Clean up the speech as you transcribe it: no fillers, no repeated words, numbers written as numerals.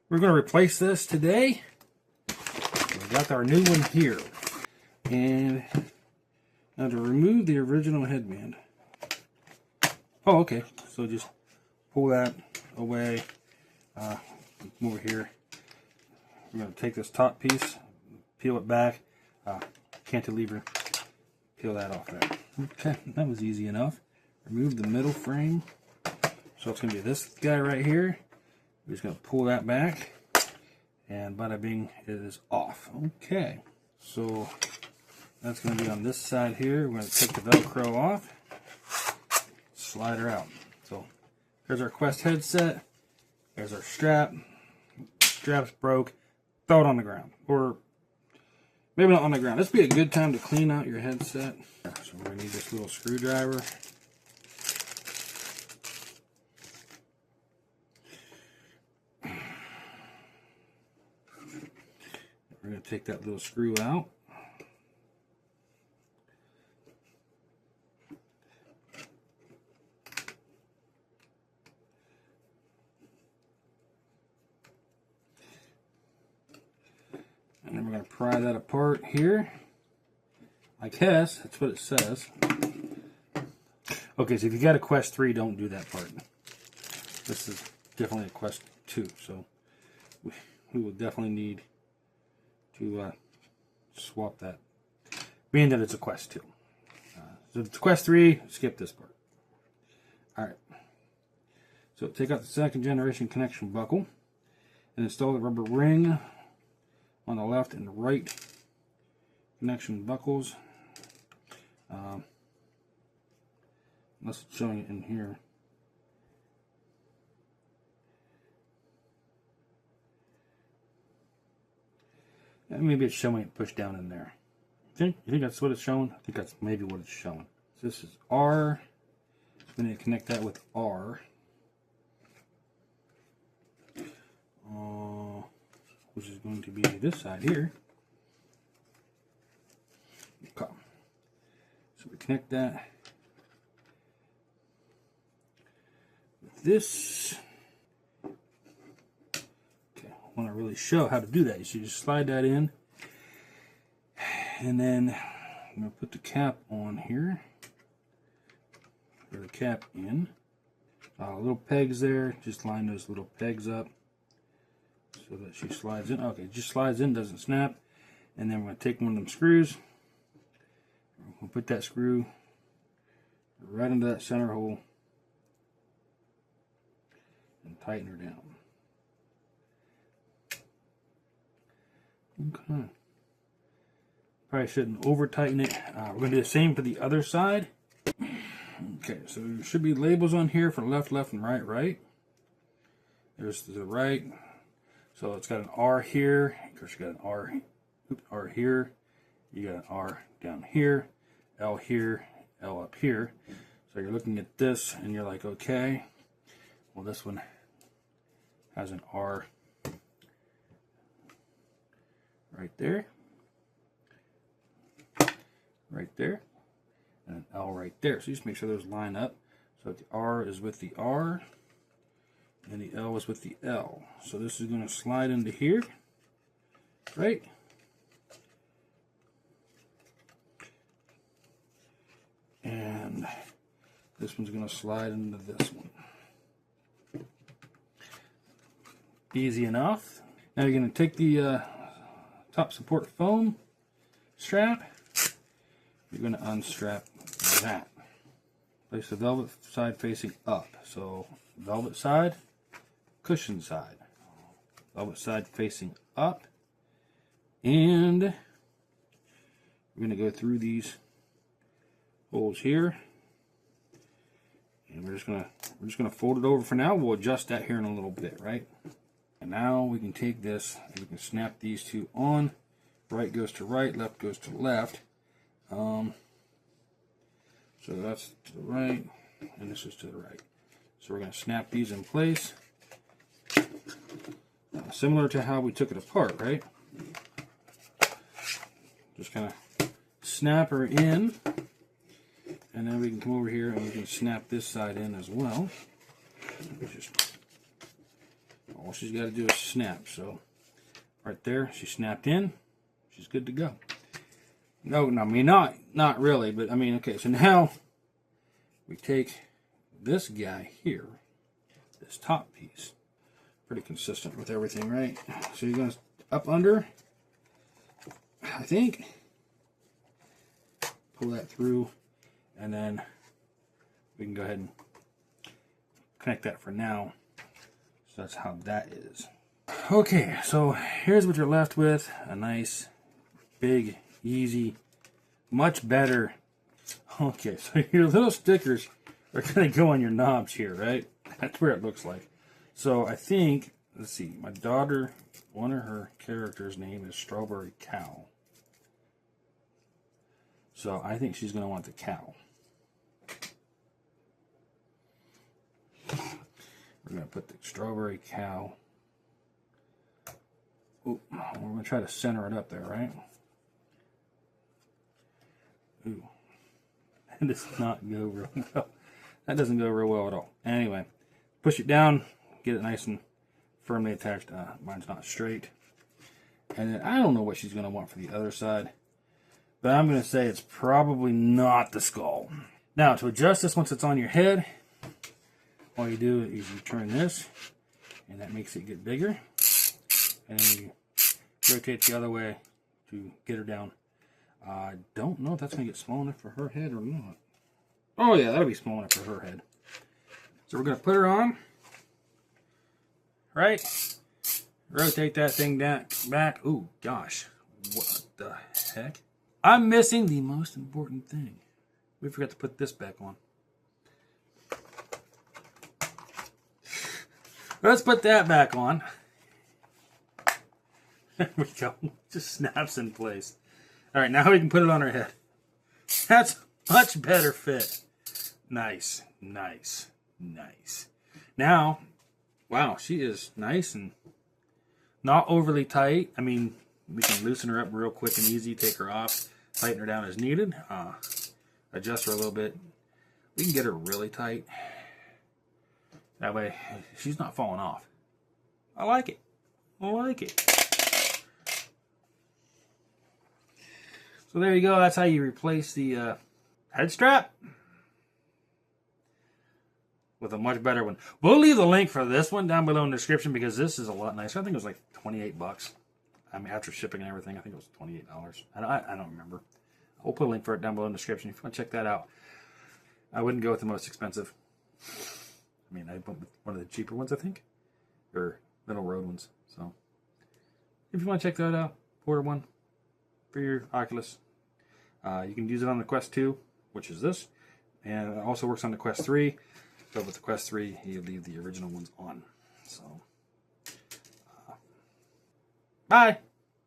We're going to replace this today. We got our new one here. And now to remove the original headband. Oh, okay. So just pull that away. Come over here. We're going to take this top piece, peel it back, cantilever, peel that off there. Okay, that was easy enough. Remove the middle frame. So it's going to be this guy right here. We're just going to pull that back, and bada bing, it is off. Okay, so that's going to be on this side here. We're going to take the Velcro off, slide her out. So there's our Quest headset. There's our strap. Strap's broke. Throw it on the ground, or maybe not on the ground. This would be a good time to clean out your headset. So we're going to need this little screwdriver. We're going to take that little screw out. And then we're going to pry that apart here. I guess that's what it says. Okay, so if you got a Quest 3, don't do that part. This is definitely a Quest 2, so we will definitely need to swap that, being that it's a Quest 2. So if it's a Quest 3, skip this part. Alright, so take out the second generation connection buckle and install the rubber ring on the left and right connection buckles. Unless it's showing it in here. Maybe it's showing it pushed down in there. You think that's what it's showing? I think that's maybe what it's showing. So this is R. We need to connect that with R. Which is going to be this side here. Okay. So we connect that with this. Want to really show how to do that. You should just slide that in, and then I'm going to put the cap on here, or the cap in. Little pegs there, just line those little pegs up so that she slides in. Okay, just slides in, doesn't snap. And then we're going to take one of them screws, we'll put that screw right into that center hole and tighten her down. Okay. Probably shouldn't over tighten it. We're going to do the same for the other side. Okay, so there should be labels on here for left, left, and right, right. There's the right. So it's got an R here. Of course, you got an R here. You got an R down here. L here. L up here. So you're looking at this and you're like, okay, well, this one has an R right there, and an L right there. So just make sure those line up. So the R is with the R, and the L is with the L. So this is going to slide into here, right? And this one's going to slide into this one. Easy enough. Now you're going to take the top support foam strap. You're going to unstrap that. Place the velvet side facing up. So velvet side, cushion side. Velvet side facing up. And we're going to go through these holes here. And we're just gonna fold it over for now. We'll adjust that here in a little bit, right? And now we can take this and we can snap these two on. Right goes to right, left goes to left. So that's to the right, and this is to the right. So we're going to snap these in place. Similar to how we took it apart, right? Just kind of snap her in. And then we can come over here and we can snap this side in as well. Just all she's got to do is snap. So right there, she snapped in. She's good to go. No, I mean, not really, but I mean, okay, so now we take this guy here, this top piece, pretty consistent with everything, right? So you're going to up under, I think, pull that through, and then we can go ahead and connect that for now. So that's how that is. Okay, so here's what you're left with. A nice, big, easy, much better. Okay, so your little stickers are going to go on your knobs here, right? That's where it looks like. So I think, let's see, my daughter, one of her characters' name is Strawberry Cow. So I think she's going to want the cow. We're going to put the Strawberry Cow. Ooh, we're going to try to center it up there, right? Ooh. That does not go real well. That doesn't go real well at all. Anyway, push it down, get it nice and firmly attached. Mine's not straight. And then I don't know what she's going to want for the other side, but I'm going to say it's probably not the skull. Now, to adjust this once it's on your head, all you do is you turn this, and that makes it get bigger. And then you rotate the other way to get her down. I don't know if that's going to get small enough for her head or not. Oh yeah, that'll be small enough for her head. So we're going to put her on. Right? Rotate that thing down, back. Ooh, gosh. What the heck? I'm missing the most important thing. We forgot to put this back on. Let's put that back on. There we go. Just snaps in place. All right, now we can put it on her head. That's a much better fit. Nice, nice, nice. Now, wow, she is nice and not overly tight. I mean, we can loosen her up real quick and easy, take her off, tighten her down as needed, adjust her a little bit. We can get her really tight. That way, she's not falling off. I like it. I like it. So there you go. That's how you replace the head strap with a much better one. We'll leave the link for this one down below in the description because this is a lot nicer. I think it was like 28 bucks. I mean, after shipping and everything, I think it was $28. I don't remember. We'll put a link for it down below in the description if you want to check that out. I wouldn't go with the most expensive. I mean, I went with one of the cheaper ones, I think, or middle road ones. So, if you want to check that out, order one for your Oculus. You can use it on the Quest 2, which is this, and it also works on the Quest 3. But with the Quest 3, you leave the original ones on. So, bye.